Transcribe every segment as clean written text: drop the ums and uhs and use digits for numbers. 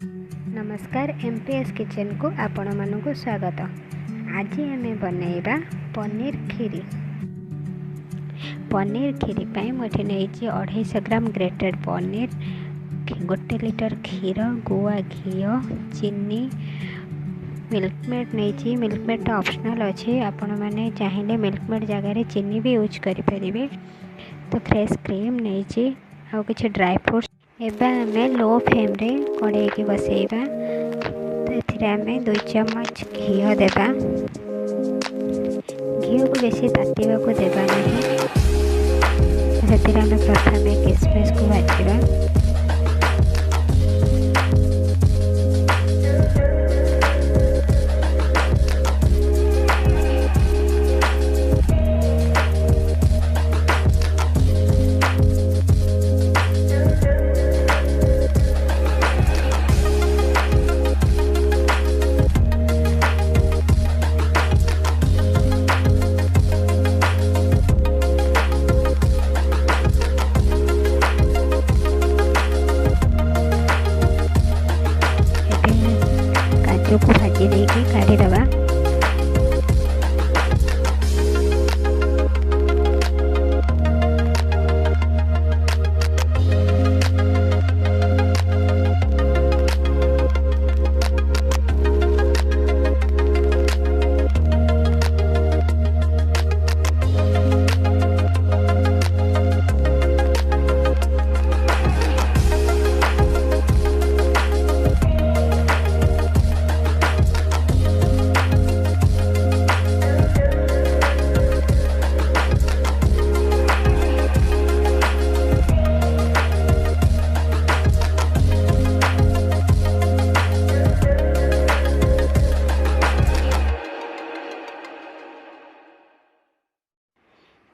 नमस्कार MPS kitchen को आपण मानक स्वागत। आज आम बनैबा पनीर खीरी। पनीर खीरी पाई मुझे नहीं 250 ग्राम ग्रेटेड पनीर, 1 लिटर क्षीर, गुआ घी, चीनी, मिल्कमेड नहीं। मिल्कमेड ऑप्शनल अच्छे, आपण मैंने चाहिए मिल्कमेड जगह चीनी भी यूज करें। तो फ्रेश क्रीम नहीं आउ कि ड्राई फ्रूट्स। एवं आम लो फ्लेम रे कड़े की बसैबा। तो आम 2 चम्मच घी देवा। घी को बेसी तातिबा को देवा नहीं। आम प्रथम किशमिश को भाजवा। काजू को भाजी देके काढ़ीदवा।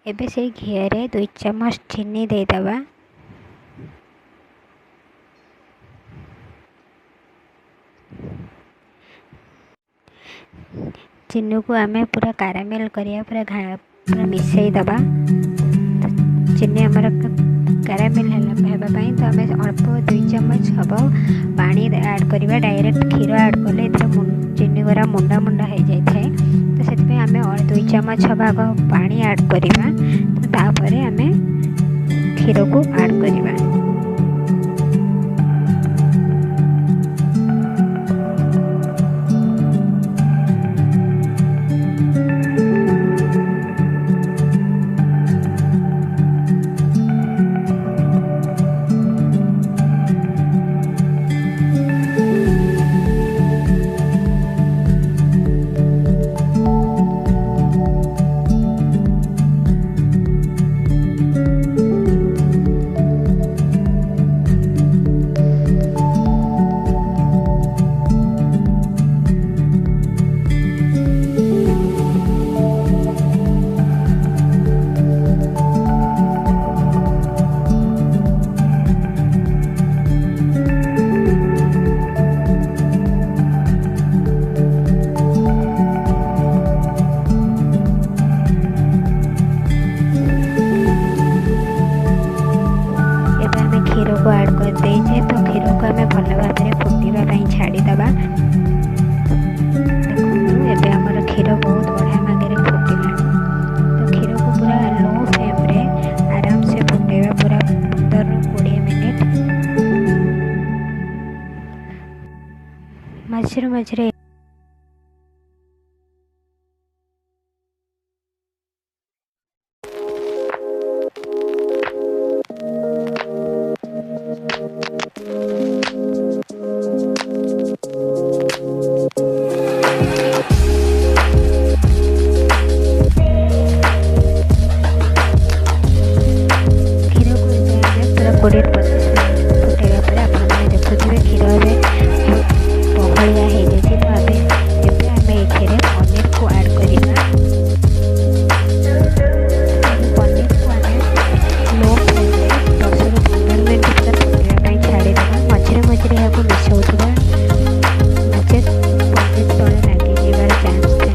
एबे से घी रे 2 चम्मच चीनी देदवा। चीनी को आमे पूरा कारामेल करिया पूरा मिसई दबा। चीनी आमर कारामेल हेबा पई तो आमे अल्प 2 चम्मच हबो पानी ऐड करिवा। डायरेक्ट क्षीर ऐड कले चीनी गुरा मुंडा मुंडा हो जाए। तो से आम 2 चम्मच भाग पानी ऐड करिवा। तो तापर आमे क्षीर को ऐड करिवा। क्षीर को ऐड कर दे तो क्षीर को आम भल भाव फुटा छाड़ीदबा। देखो आमर क्षीर बहुत बढ़िया भागे फुटला। तो क्षीर को पूरा लो फ्लेम रे आराम से फुटेगा पूरा 15-20 मिनट। मझे मझे कोड़े 25 मिनट फुटेगा पर आपने देखुए क्षीर बहलिया हो जाए। तो आम पनीर को ऐड करवा। पनीर को आम लो फ्लेम रे 10-15 मिनट पूरा फुटाई छाड़ीदे। मझे मझे यहाँ मिसाऊा नचे पनीर तले लगी चांस था।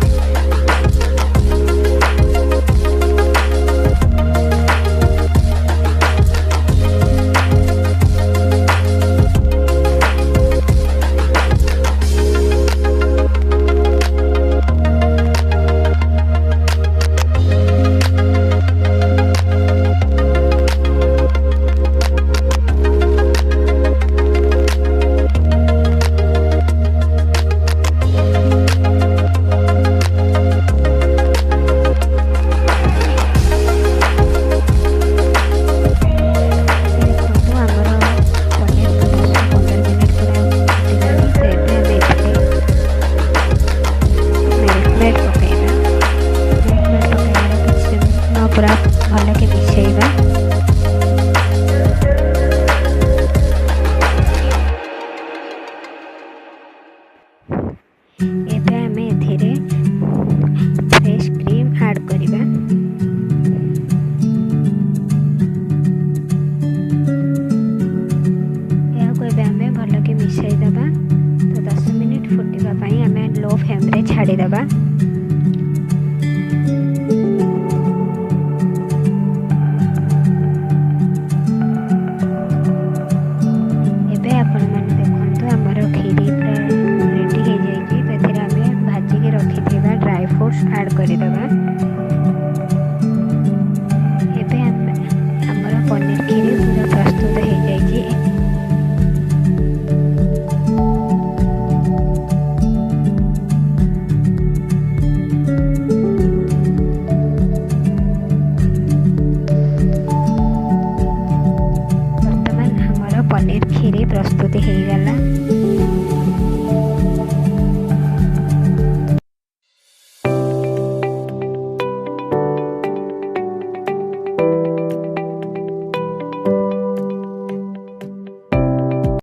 ଏବେ ଆମେ ଏଥିରେ ଫ୍ରେଶ୍ କ୍ରିମ୍ ଆଡ଼୍ କରିବା। ଏହାକୁ ଏବେ ଆମେ ଭଲକି ମିଶାଇ ଦେବା। ତ 10 ମିନିଟ୍ ଫୁଟିବା ପାଇଁ ଆମେ ଲୋ ଫ୍ଲେମ୍ରେ ଛାଡ଼ିଦେବା। ଏବେ ଆପଣମାନେ ଦେଖନ୍ତୁ ଆମର କ୍ଷୀରି ପୁରା ରେଡ଼ି ହେଇଯାଇଛି। ତ ଏଥିରେ ଆମେ ଭାଜିକି ରଖିଥିବା ଡ୍ରାଏ ଫ୍ରୁଟ୍ସ ଆଡ଼୍ କରିଦେବା। ଏବେ ଆମର ପନିର କ୍ଷୀରି ପୁରା ପ୍ରସ୍ତୁତ ହେଇଯାଇଛି। ବର୍ତ୍ତମାନ ଆମର ପନିର କ୍ଷୀରି ପ୍ରସ୍ତୁତି ହେଇଗଲା।